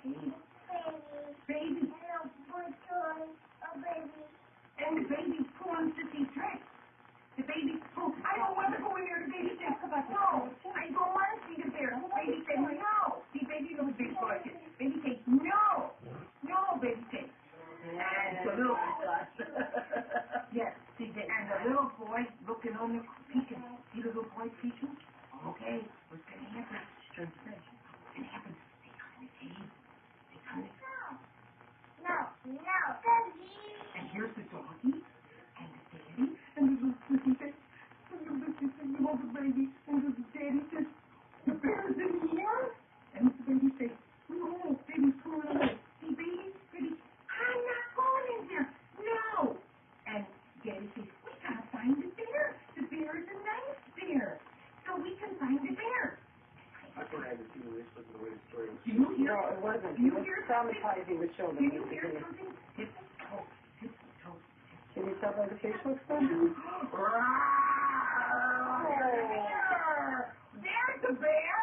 Baby. Baby. And the baby's pulling Sissy's dress. The baby's pulling. I don't want to go in there. The baby said, no, I don't want to see the bear. Baby said, no. See, baby knows big boy. Baby said, no. No, baby said. And the little yes, see, and the little boy looking on the peeking. See the little boy peeking? Okay, what's going to happen? She turns to face. What's going to happen? They come in the cave. They come in. No. And here's the doggy, and the daddy, and the little sissy says, and the little sissy, you know, the baby, and the daddy says, the bear's in here? And the baby says, no, baby's pulling away. See, baby, I'm not going in there. No. And daddy says, we gotta find the bear. The bear is a nice bear. So we can find the bear. I thought I had seen this with the way the story was. Do you hear? No, it wasn't. Do you It was hear traumatizing the children. Do you hear something? Tip toe, tip toe. Can you tell by the facial expression? There's the bear.